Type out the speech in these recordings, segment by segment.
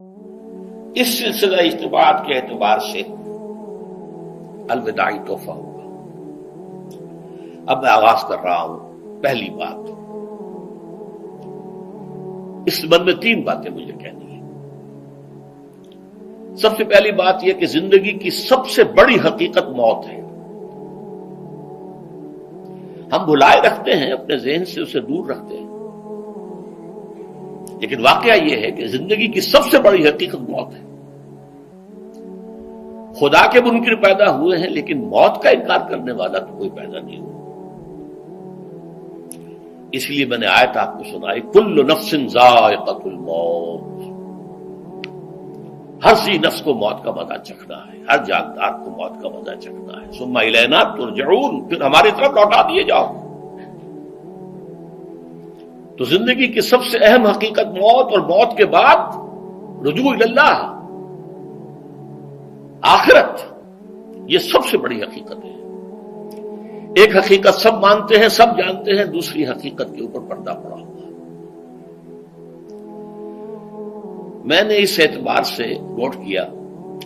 اس سلسلہ اجتماعات کے اعتبار سے الوداعی تحفہ ہوگا۔ اب میں آغاز کر رہا ہوں۔ پہلی بات، اس سبب میں 3 باتیں مجھے کہنی ہیں۔ سب سے پہلی بات یہ کہ زندگی کی سب سے بڑی حقیقت موت ہے۔ ہم بھلائے رکھتے ہیں، اپنے ذہن سے اسے دور رکھتے ہیں، لیکن واقعہ یہ ہے کہ زندگی کی سب سے بڑی حقیقت موت ہے۔ خدا کے منکر پیدا ہوئے ہیں، لیکن موت کا انکار کرنے والا تو کوئی پیدا نہیں ہوا۔ اس لیے میں نے آیت آپ کو سنائی، کل نفس ذائقۃ الموت، ہر سی نفس کو موت کا مزہ چکھنا ہے، ہر جاندار کو موت کا مزہ چکھنا ہے۔ ثم الینا ترجعون، پھر ہماری طرف لوٹا دیے جاؤ۔ تو زندگی کی سب سے اہم حقیقت موت، اور موت کے بعد رجوع اللہ، آخرت، یہ سب سے بڑی حقیقت ہے۔ ایک حقیقت سب مانتے ہیں، سب جانتے ہیں، دوسری حقیقت کے اوپر پردہ پڑا ہوا ہے۔ میں نے اس اعتبار سے نوٹ کیا،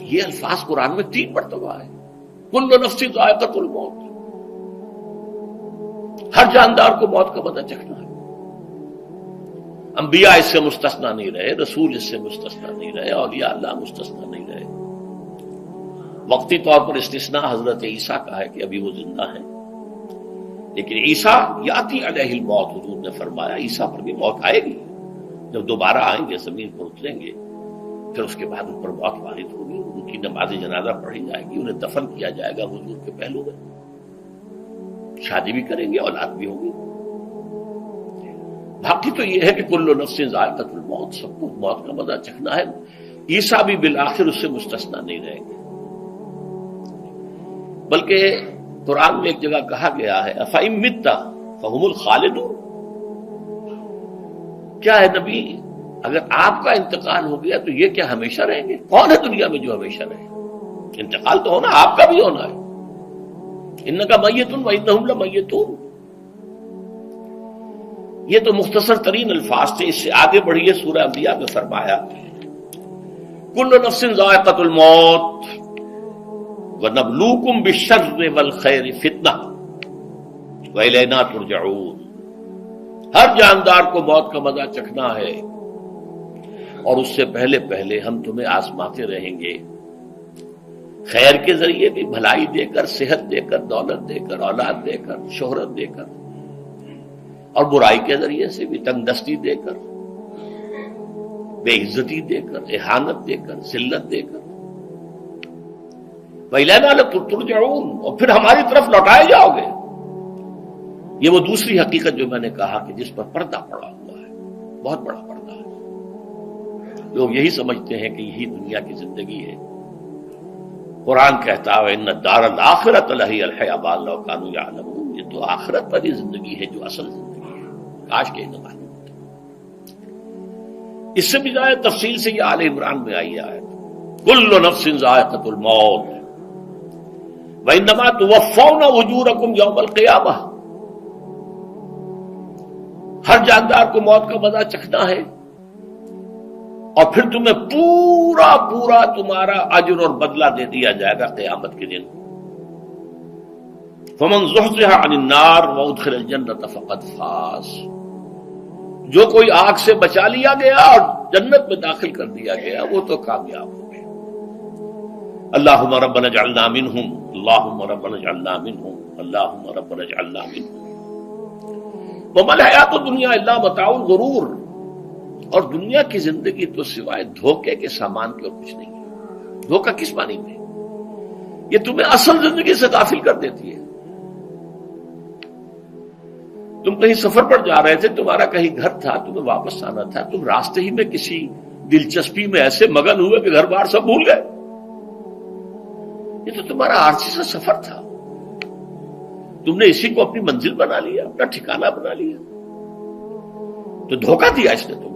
یہ الفاظ قرآن میں 3 مرتبہ ہے، کل نفس ذائقۃ الموت، ہر جاندار کو موت کا مزہ چکھنا ہے۔ انبیاء اس سے مستثنا نہیں رہے، رسول اس سے مستثنا نہیں رہے، اولیاء اللہ مستثنا نہیں رہے۔ وقتی طور پر استثناء حضرت عیسیٰ کا ہے کہ ابھی وہ زندہ ہیں، لیکن عیسیٰ یاتی علیہ الموت، حضور نے فرمایا عیسیٰ پر بھی موت آئے گی، جب دوبارہ آئیں گے زمین پر اتریں گے، پھر اس کے بعد ان پر موت وارد ہوگی، ان کی نماز جنازہ پڑھی جائے گی، انہیں دفن کیا جائے گا حضور کے پہلو میں، شادی بھی کریں گے، اولاد بھی ہوگی۔ باقی تو یہ ہے کہ کل نفس ذائقۃ الموت، سب کو موت کا مزہ چکھنا ہے۔ عیسیٰ بھی بالآخر اس سے مستثنا نہیں رہیں گے، بلکہ قرآن میں ایک جگہ کہا گیا ہے أَفَإِن مِتَّ فَهُمُ الْخَالِدُونَ، کیا ہے نبی، اگر آپ کا انتقال ہو گیا تو یہ کیا ہمیشہ رہیں گے؟ کون ہے دنیا میں جو ہمیشہ رہے؟ انتقال تو ہونا، آپ کا بھی ہونا ہے۔ إِنَّكَ مَيِّتٌ وَإِنَّهُمْ لَمَيِّتُونَ، یہ تو مختصر ترین الفاظ تھے۔ اس سے آگے بڑھیے، سورہ انبیاء میں فرمایا کل نفس ذائقۃ الموت وَنَبْلُوكُمْ بِالشَّرِّ وَالْخَيْرِ فِتْنَةً وَإِلَيْنَا تُرْجَعُونَ، ہر جاندار کو موت کا مزہ چکھنا ہے، اور اس سے پہلے پہلے ہم تمہیں آزماتے رہیں گے، خیر کے ذریعے بھی، بھلائی دے کر، صحت دے کر، دولت دے کر، اولاد دے کر، شہرت دے کر، اور برائی کے ذریعے سے بھی، تنگ دستی دے کر، بے عزتی دے کر، اہانت دے کر، ذلت دے کر، وَإِلَيْنَا تُرْجَعُونَ، اور پھر ہماری طرف لوٹائے جاؤ گے۔ یہ وہ دوسری حقیقت جو میں نے کہا کہ جس پر پردہ پڑا ہوا ہے، بہت بڑا پردہ ہے۔ لوگ یہی سمجھتے ہیں کہ یہی دنیا کی زندگی ہے۔ قرآن کہتا ہے إِنَّ الدَّارَ الْآخِرَةَ لَهِيَ الْحَيَوَانُ لَوْ كَانُوا يَعْلَمُونَ، یہ تو آخرت والی زندگی ہے جو اصل زندگی ہے، کاش کے انہیں معلوم ہوتا۔ اس سے بھی زیادہ تفصیل سے یہ آل عمران میں آئی ہے، کل نفس ذائقۃ الموت وَإِنَّمَا تُوَفَّوْنَ أُجُورَكُمْ يَوْمَ الْقِيَامَةِ، ہر جاندار کو موت کا مزہ چکھنا ہے، اور پھر تمہیں پورا پورا تمہارا اجر اور بدلہ دے دیا جائے گا قیامت کے دن۔ فَمَنْ زُحْزِحَ عَنِ النَّارِ وَأُدْخِلَ الْجَنَّةَ فَقَدْ فَازَ، جو کوئی آگ سے بچا لیا گیا اور جنت میں داخل کر دیا گیا وہ تو کامیاب ہو گئے۔ اللہم ربنا اجعلنا منہم، اللہم ربنا اجعلنا منہم، اللہم ربنا اجعلنا منہم۔ وَمَا الْحَيَاةُ الدُّنْيَا إِلَّا مَتَاعُ الْغُرُورِ، اور دنیا کی زندگی تو سوائے دھوکے کے سامان کے اور کچھ نہیں ہے۔ دھوکہ کس معنی میں؟ یہ تمہیں اصل زندگی سے غافل کر دیتی ہے۔ تم کہیں سفر پر جا رہے تھے، تمہارا کہیں گھر تھا، تمہیں واپس آنا تھا، تم راستے ہی میں کسی دلچسپی میں ایسے مگن ہوئے کہ گھر بار سب بھول گئے۔ یہ تو تمہارا عارضی سا سفر تھا، تم نے اسی کو اپنی منزل بنا لیا، اپنا ٹھکانہ بنا لیا، تو دھوکہ دیا اس نے تمہیں۔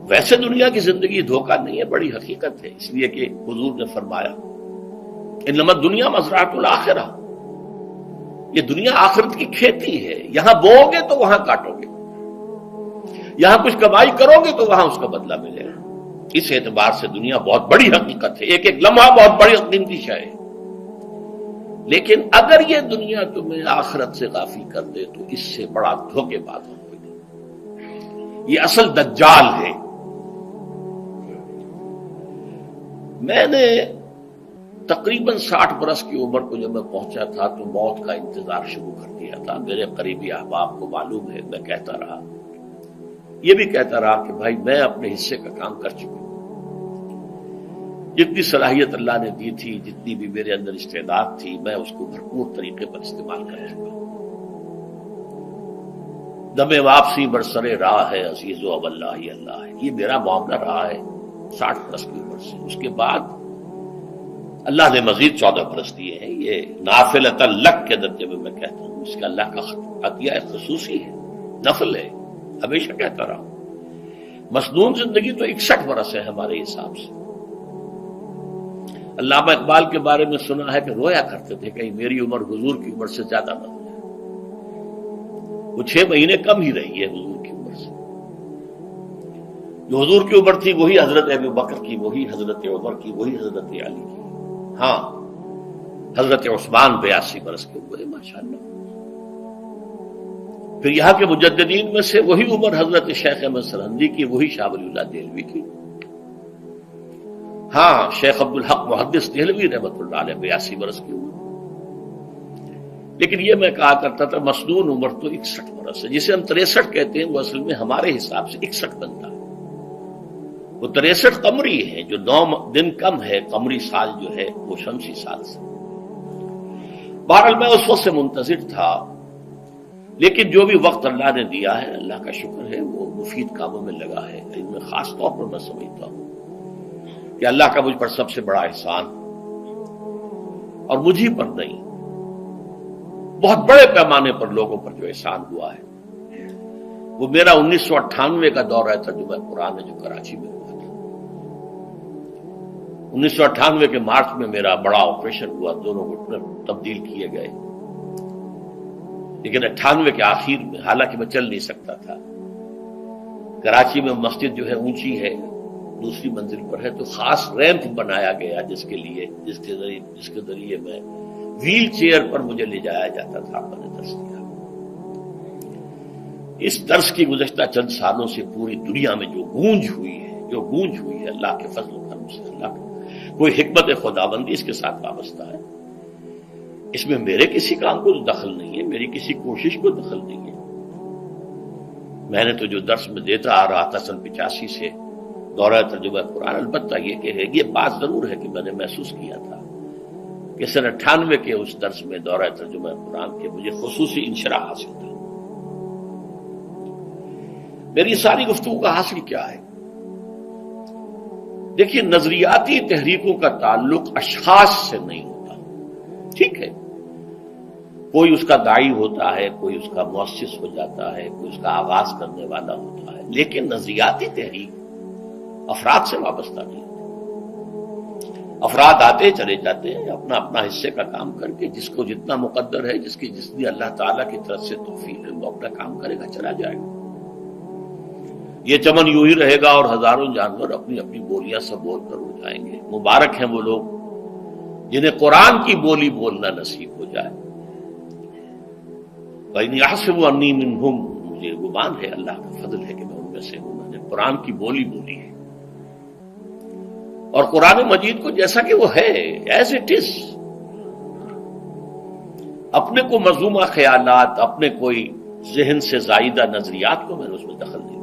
ویسے دنیا کی زندگی دھوکہ نہیں ہے، بڑی حقیقت ہے، اس لیے کہ حضور نے فرمایا انما الدنیا مزرعۃ الآخرہ، یہ دنیا آخرت کی کھیتی ہے، یہاں بو گے تو وہاں کاٹو گے، یہاں کچھ کمائی کرو گے تو وہاں اس کا بدلہ ملے گا۔ اس اعتبار سے دنیا بہت بڑی حقیقت ہے، ایک ایک لمحہ بہت بڑی قیمتی شے ہے، لیکن اگر یہ دنیا تمہیں آخرت سے غافل کر دے تو اس سے بڑا دھوکے باز ہو کوئی نہیں۔ یہ اصل دجال ہے۔ میں نے تقریباً 60 برس کی عمر کو جب میں پہنچا تھا تو موت کا انتظار شروع کر دیا تھا۔ میرے قریبی احباب کو معلوم ہے، میں کہتا رہا، یہ بھی کہتا رہا کہ بھائی میں اپنے حصے کا کام کر چکا ہوں، جتنی صلاحیت اللہ نے دی تھی، جتنی بھی میرے اندر استعداد تھی، میں اس کو بھرپور طریقے پر استعمال کر چکا ہوں۔ دم واپسی برسر راہ ہے عزیز و اب اللہ ہی اللہ ہے، یہ میرا معاملہ رہا ہے 60 برس کی عمر سے۔ اس کے بعد اللہ نے مزید 14 برس دیے ہیں، یہ نافلۃ لک کے درجے میں کہتا ہوں، اس کا اللہ کا عطیہ خصوصی ہے، نفل ہے، ہمیشہ کہتا رہا ہوں۔ مسنون زندگی تو 61 برس ہے ہمارے حساب سے۔ علامہ اقبال کے بارے میں سنا ہے کہ رویا کرتے تھے کہیں میری عمر حضور کی عمر سے زیادہ نہ ہو جائے، وہ 6 مہینے کم ہی رہی ہے حضور کی عمر سے۔ جو حضور کی عمر تھی وہی حضرت ابو بکر کی، وہی حضرت عمر کی، وہی حضرت علی کی، ہاں حضرت عثمان 82 برس کے ہوئے ماشاءاللہ۔ پھر یہاں کے مجددین میں سے وہی عمر حضرت شیخ احمد سرہندی کی، وہی شاہ ولی اللہ دہلوی کی، ہاں شیخ عبدالحق محدث دہلوی رحمۃ اللہ علیہ 82 برس کی عمر۔ لیکن یہ میں کہا کرتا تھا مسنون عمر تو 61 برس ہے، جسے ہم 63 کہتے ہیں، وہ اصل میں ہمارے حساب سے 61 بنتا ہے۔ وہ 63 قمری ہے، جو 9 دن کم ہے، قمری سال جو ہے وہ شمسی سال سے۔ بہرحال میں اس وقت سے منتظر تھا، لیکن جو بھی وقت اللہ نے دیا ہے، اللہ کا شکر ہے، وہ مفید کاموں میں لگا ہے۔ ان میں خاص طور پر میں سمجھتا ہوں کہ اللہ کا مجھ پر سب سے بڑا احسان، اور مجھے پر نہیں، بہت بڑے پیمانے پر لوگوں پر جو احسان ہوا ہے، وہ میرا 1998 کا دورہ ترجمہ قرآن جو کراچی میں ہوا تھا۔ 1998 کے مارچ میں میرا بڑا آپریشن ہوا، دونوں گھٹنے تبدیل کیے گئے، لیکن 98 کے آخر میں، حالانکہ میں چل نہیں سکتا تھا، کراچی میں مسجد جو ہے اونچی ہے، دوسری منزل پر ہے، تو خاص ریمپ بنایا گیا جس کے ذریعے میں ویل چیئر پر مجھے لے جایا جاتا تھا، میں نے درس دیا۔ اس درس کی گزشتہ چند سالوں سے پوری دنیا میں جو گونج ہوئی ہے اللہ کے فضل و کرم سے، اللہ کا کوئی حکمت خداوندی اس کے ساتھ وابستہ ہے۔ اس میں میرے کسی کام کو دخل نہیں ہے، میری کسی کوشش کو دخل نہیں ہے۔ میں نے تو جو درس میں دیتا آ رہا تھا سن 85 سے، دورہ ترجمہ قرآن، البتہ یہ بات ضرور ہے کہ میں نے محسوس کیا تھا کہ سن 98 کے اس درس میں دورہ ترجمہ قرآن کے مجھے خصوصی انشراح حاصل تھا۔ میری ساری گفتگو کا حاصل کیا ہے؟ دیکھیے، نظریاتی تحریکوں کا تعلق اشخاص سے نہیں ہوتا، ٹھیک ہے، کوئی اس کا داعی ہوتا ہے، کوئی اس کا مؤسس ہو جاتا ہے، کوئی اس کا آغاز کرنے والا ہوتا ہے، لیکن نظریاتی تحریک افراد سے وابستہ نہیں ہوتی۔ افراد آتے چلے جاتے ہیں اپنا اپنا حصے کا کام کر کے، جس کو جتنا مقدر ہے، جتنی اللہ تعالیٰ کی طرف سے توفیق ہے، وہ اپنا کام کرے گا، چلا جائے گا۔ یہ چمن یوں ہی رہے گا اور ہزاروں جانور اپنی اپنی بولیاں سب بول کر اڑ جائیں گے۔ مبارک ہیں وہ لوگ جنہیں قرآن کی بولی بولنا نصیب ہو جائے۔ وَإِنْ يَحْسَبُ أَنِّي مِنْهُمْ، مجھے گمان ہے، اللہ کا فضل ہے کہ میں ان میں سے ہوں، میں نے قرآن کی بولی بولی ہے، اور قرآن مجید کو جیسا کہ وہ ہے، ایز اٹ از، اپنے کو مذمومہ خیالات، اپنے کوئی ذہن سے زائدہ نظریات کو میں نے اس میں دخل نہیں دیا،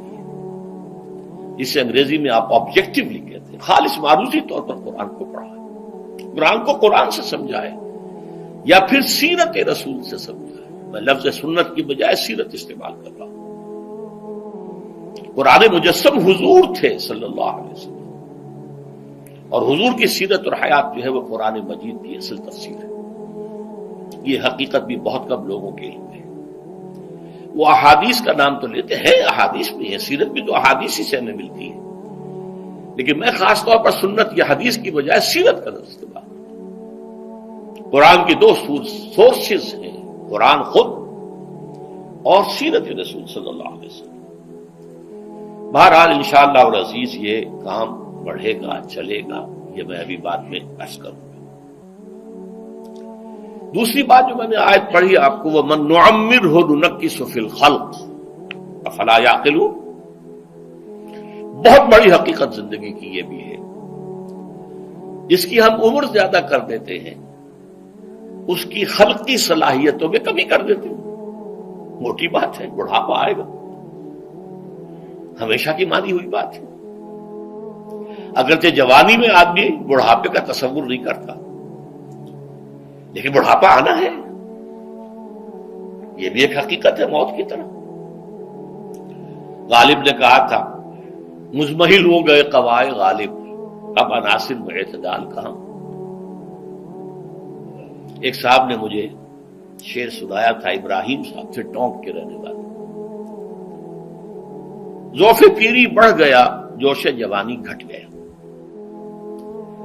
جسے انگریزی میں آپ آبجیکٹیولی کہتے ہیں۔ خالص معروضی طور پر قرآن کو پڑھا ہے، قرآن کو قرآن سے سمجھا ہے، یا پھر سیرت رسول سے سمجھا ہے۔ میں لفظ سنت کی بجائے سیرت استعمال کر رہا ہوں۔ قرآن مجسم حضور تھے صلی اللہ علیہ وسلم، اور حضور کی سیرت اور حیات جو ہے وہ قرآن مجید کی اصل تفسیر ہے۔ یہ حقیقت بھی بہت کم لوگوں کے علم ہے۔ وہ احادیث کا نام تو لیتے ہیں، احادیث بھی ہے، سیرت بھی تو احادیث ہی سے ہمیں ملتی ہے، لیکن میں خاص طور پر سنت یا حدیث کی بجائے سیرت کا استعمال کرتا ہوں۔ قرآن کی 2 سورسز ہیں، قرآن خود اور سیرت رسول صلی اللہ علیہ وسلم۔ بہرحال انشاءاللہ العزیز یہ کام بڑھے گا، چلے گا، یہ میں ابھی بعد میں عرض کروں گا۔ دوسری بات جو میں نے آیت پڑھی آپ کو، وَمَن نُعَمِّرْهُ نُنَكِّسُ فِي الْخَلْقِ أَفَلَا يَعْقِلُونَ، بہت بڑی حقیقت زندگی کی یہ بھی ہے، جس کی ہم عمر زیادہ کر دیتے ہیں اس کی خلقی صلاحیتوں میں کمی کر دیتے ہیں۔ موٹی بات ہے، بڑھاپا آئے گا، ہمیشہ کی مانی ہوئی بات ہے۔ اگرچہ جوانی میں آدمی بڑھاپے کا تصور نہیں کرتا، لیکن بڑھاپا آنا ہے، یہ بھی ایک حقیقت ہے موت کی طرح۔ غالب نے کہا تھا مزمحل ہو گئے قوائے غالب، اب عناصر میں اعتدال کہاں۔ ایک صاحب نے مجھے شعر سنایا تھا، ابراہیم صاحب سے، ٹونک کے رہنے والے، ذوف پیری بڑھ گیا، جوش جوانی گھٹ گیا،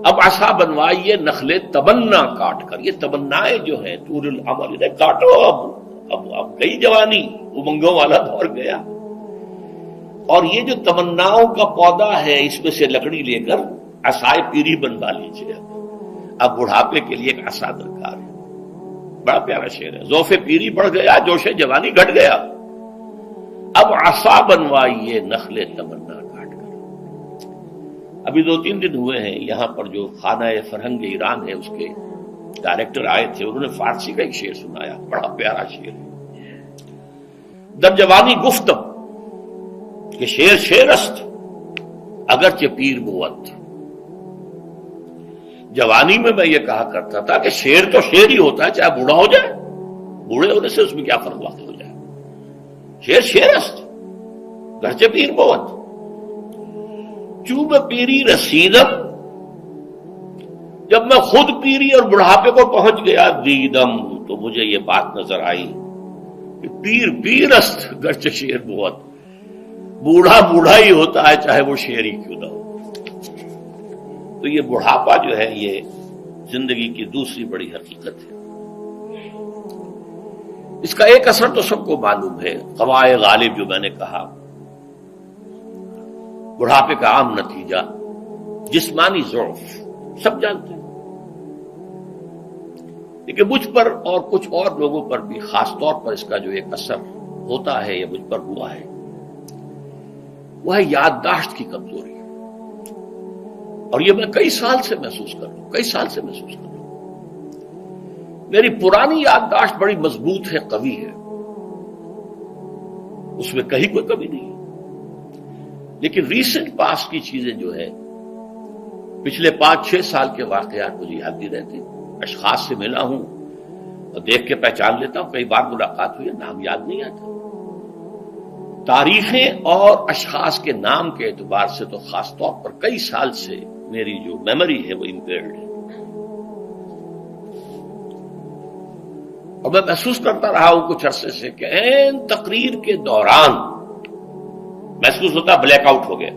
اب عصا بنوائیے نخلے تمنا کاٹ کر۔ یہ تمنائیں جو ہیں طول العمر، انہیں کاٹو، اب گئی جوانی، امنگوں والا دور گیا، اور یہ جو تمناؤں کا پودا ہے اس میں سے لکڑی لے کر عصائے پیری بنوا لیجیے۔ اب بڑھاپے کے لیے ایک عصا درکار ہے۔ بڑا پیارا شعر ہے، ذوف پیری بڑھ گیا، جوش جوانی گھٹ گیا، اب عصا بنوائیے نخلے تمنا کاٹ کر۔ ابھی 2-3 دن ہوئے ہیں یہاں پر جو خانہ فرہنگ ایران ہے اس کے ڈائریکٹر آئے تھے، انہوں نے فارسی کا ایک شعر سنایا، بڑا پیارا شعر ہے، در جوانی گفتم کہ شعر شعر است اگرچہ پیر بود۔ جوانی میں یہ کہا کرتا تھا کہ شعر تو شعر ہی ہوتا ہے، چاہے بوڑھا ہو جائے، بوڑھے ہونے سے اس میں کیا فرق وقت ہو جائے، شعر شعر است گرچہ پیر بود۔ چوب پیری رسیدم، جب میں خود پیری اور بڑھاپے کو پہنچ گیا، دیدم، تو مجھے یہ بات نظر آئی کہ پیر پیر است گرچہ شعر بود، بوڑھا بوڑھا ہی ہوتا ہے چاہے وہ شعر ہی کیوں نہ ہو۔ تو یہ بڑھاپا جو ہے یہ زندگی کی دوسری بڑی حقیقت ہے۔ اس کا ایک اثر تو سب کو معلوم ہے، قوائے غالب جو میں نے کہا، بڑھاپے کا عام نتیجہ جسمانی ضعف، سب جانتے ہیں، لیکن مجھ پر اور کچھ اور لوگوں پر بھی خاص طور پر اس کا جو ایک اثر ہوتا ہے، یہ مجھ پر ہوا ہے، وہ ہے یادداشت کی کمزوری۔ اور یہ میں کئی سال سے محسوس کر رہا ہوں۔ میری پرانی یادداشت بڑی مضبوط ہے، قوی ہے، اس میں کہیں کوئی کمی نہیں، لیکن ریسنٹ پاسٹ کی چیزیں جو ہے، پچھلے 5-6 سال کے واقعات مجھے یاد نہیں رہتے، اشخاص سے ملا ہوں اور دیکھ کے پہچان لیتا ہوں، کئی بار ملاقات ہوئی ہے، نام یاد نہیں آتا۔ تاریخیں اور اشخاص کے نام کے اعتبار سے تو خاص طور پر کئی سال سے میری جو میموری ہے وہ امپیئرڈ ہے، اور میں محسوس کرتا رہا ہوں کچھ عرصے سے کہ عین تقریر کے دوران محسوس ہوتا بلیک آؤٹ ہو گیا،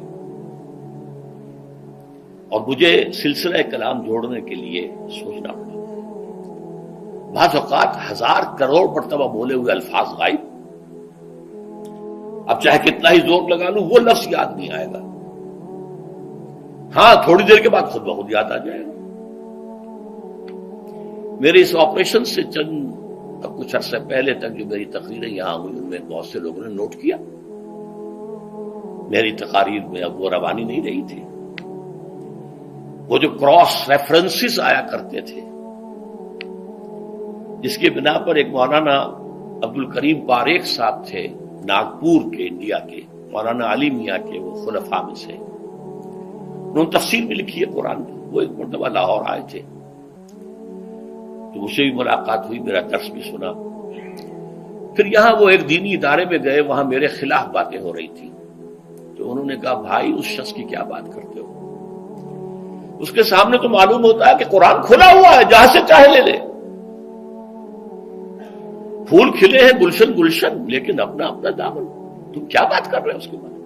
اور مجھے سلسلہ کلام جوڑنے کے لیے سوچنا پڑا۔ بعض اوقات 1000 کروڑ مرتبہ بولے ہوئے الفاظ غائب، اب چاہے کتنا ہی زور لگا لوں وہ لفظ یاد نہیں آئے گا، ہاں تھوڑی دیر کے بعد خود بخود یاد آ جائے گا۔ میرے اس آپریشن سے کچھ عرصے پہلے تک جو میری تقریریں یہاں ہوئی، ان میں بہت سے لوگوں نے نوٹ کیا، میری تقاریر میں اب وہ روانی نہیں رہی تھی، وہ جو کراس ریفرنسز آیا کرتے تھے، جس کی بنا پر ایک مولانا عبد الکریم پاریخ صاحب تھے ناگپور کے، انڈیا کے، مولانا علی میاں کے وہ خلفاء میں سے، انہوں نے تفسیر بھی لکھی ہے قرآن کی، وہ ایک مرتبہ لاہور آئے تھے تو مجھ سے بھی ملاقات ہوئی، میرا درس بھی سنا، پھر یہاں وہ ایک دینی ادارے میں گئے، وہاں میرے خلاف باتیں ہو رہی تھی، تو انہوں نے کہا بھائی اس شخص کی کیا بات کرتے ہو، اس کے سامنے تو معلوم ہوتا ہے کہ قرآن کھلا ہوا ہے، جہاں سے چاہے لے لے، پھول کھلے ہیں گلشن گلشن، لیکن اپنا اپنا دامن، تم کیا بات کر رہے ہو اس کے بارے میں؟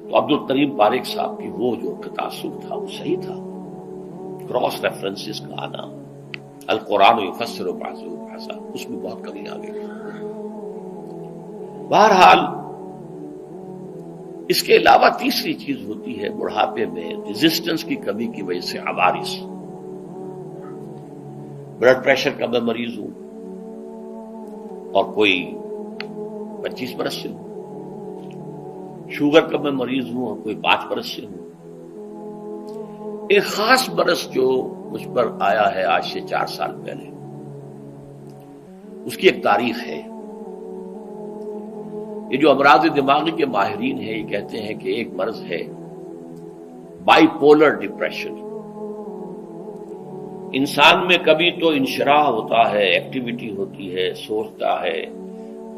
تو عبد الکریم پاریخ صاحب کی وہ جو تاثر تھا وہ صحیح تھا، کراس ریفرنسز کا آنا، القرآن یفسر بعضہ بعضا، اس میں بہت کمی آ گئی۔ بہرحال اس کے علاوہ تیسری چیز ہوتی ہے بڑھاپے میں ریزسٹنس کی کمی کی وجہ سے عوارض. بلڈ پریشر کا میں مریض ہوں اور کوئی 25 برس سے ہوں، شوگر کا میں مریض ہوں اور کوئی 5 برس سے ہوں. ایک خاص برس جو مجھ پر آیا ہے آج سے 4 سال پہلے، اس کی ایک تاریخ ہے. یہ جو امراض دماغی کے ماہرین ہیں یہ کہتے ہیں کہ ایک مرض ہے بائی پولر ڈپریشن. انسان میں کبھی تو انشراح ہوتا ہے، ایکٹیویٹی ہوتی ہے، سوچتا ہے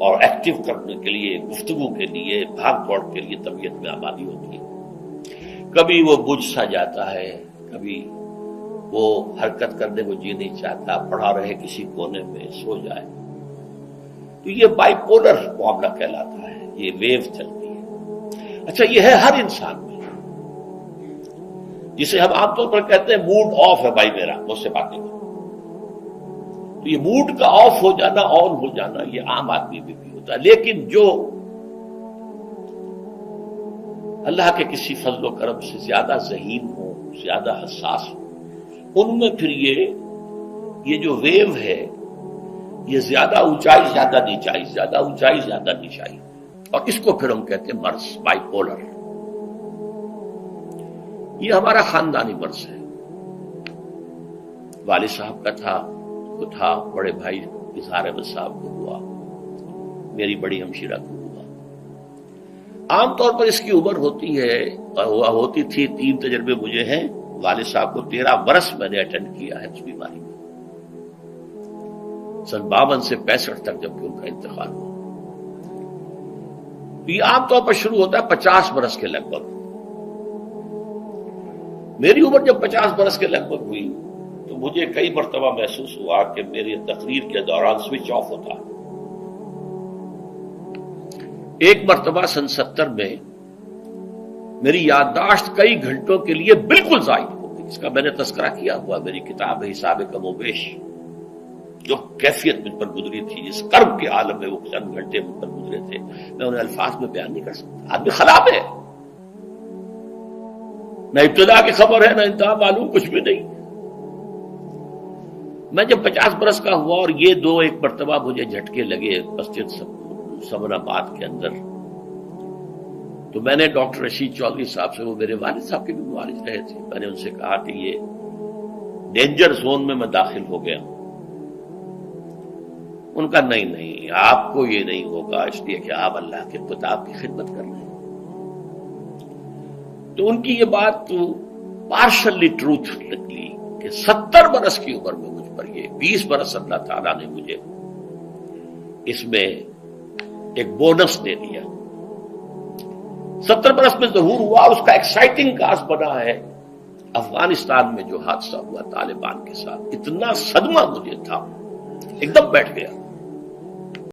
اور ایکٹیو کرنے کے لیے، گفتگو کے لیے، بھاگ دوڑ کے لیے طبیعت میں آبادی ہوتی ہے. کبھی وہ بجھ سا جاتا ہے، کبھی وہ حرکت کرنے کو جی نہیں چاہتا، پڑا رہے کسی کونے میں، سو جائے. تو یہ بائی پولر معاملہ کہلاتا ہے، یہ ویو چلتی ہے. اچھا، یہ ہے ہر انسان میں، جسے ہم عام طور پر کہتے ہیں موڈ آف ہے بھائی میرا، مجھ سے باتیں کرو. تو یہ موڈ کا آف ہو جانا، آن ہو جانا، یہ عام آدمی میں بھی ہوتا ہے. لیکن جو اللہ کے کسی فضل و کرم سے زیادہ ذہین ہو، زیادہ حساس ہو، ان میں پھر یہ جو ویو ہے یہ زیادہ اونچائی زیادہ نیچائی، زیادہ اونچائی زیادہ نیچائی، اور اس کو پھر ہم کہتے ہیں مرض، بائی پولر. یہ ہمارا خاندانی مرض ہے. والد صاحب کا تھا، بڑے بھائی اظہار احمد صاحب کو ہوا، میری بڑی ہمشیرہ کو ہوا. عام طور پر اس کی عمر ہوتی ہے اور ہوتی تھی، 3 تجربے مجھے ہیں. والد صاحب کو 13 برس میں نے اٹینڈ کیا ہے اس بیماری میں، سن 52 سے 65 تک جب کہ ان کا انتقال ہوا. یہ عام طور پر شروع ہوتا ہے 50 برس کے لگ بھگ. میری عمر جب 50 برس کے لگ بھگ ہوئی تو مجھے کئی مرتبہ محسوس ہوا کہ میری تقریر کے دوران سوئچ آف ہوتا. ایک مرتبہ سن 70 میں میری یادداشت کئی گھنٹوں کے لیے بالکل ضائع ہو گئی. اس کا میں نے تذکرہ کیا ہوا، میری کتاب ہے حساب کم و بیش. جو کیفیت مجھ پر گزری تھی، جس کرب کے عالم میں وہ چند گھنٹے مجھ پر گزرے تھے، میں انہیں الفاظ میں بیان نہیں کر سکتا. آدمی خراب ہے، نہ ابتدا کی خبر ہے، نہ انتہا معلوم، کچھ بھی نہیں. میں جب 50 برس کا ہوا اور یہ ایک مرتبہ مجھے جھٹکے لگے مسجد سمن آباد کے اندر، تو میں نے ڈاکٹر رشید چودھری صاحب سے، وہ میرے والد صاحب کے بھی والد رہے تھے، میں نے ان سے کہا کہ یہ ڈینجر زون میں داخل ہو گیا ہوں. ان کا نہیں، آپ کو یہ نہیں ہوگا، اس لیے کہ آپ اللہ کے کتاب کی خدمت کر رہے ہیں. تو ان کی یہ بات پارشلی ٹروتھ نکلی کہ 70 برس کی عمر میں مجھ پر یہ 20 برس اللہ تعالیٰ نے مجھے اس میں ایک بونس دے دیا. 70 برس میں ظہور ہوا. اس کا ایکسائٹنگ کاز بنا ہے افغانستان میں جو حادثہ ہوا طالبان کے ساتھ. اتنا صدمہ مجھے تھا، ایک دم بیٹھ گیا.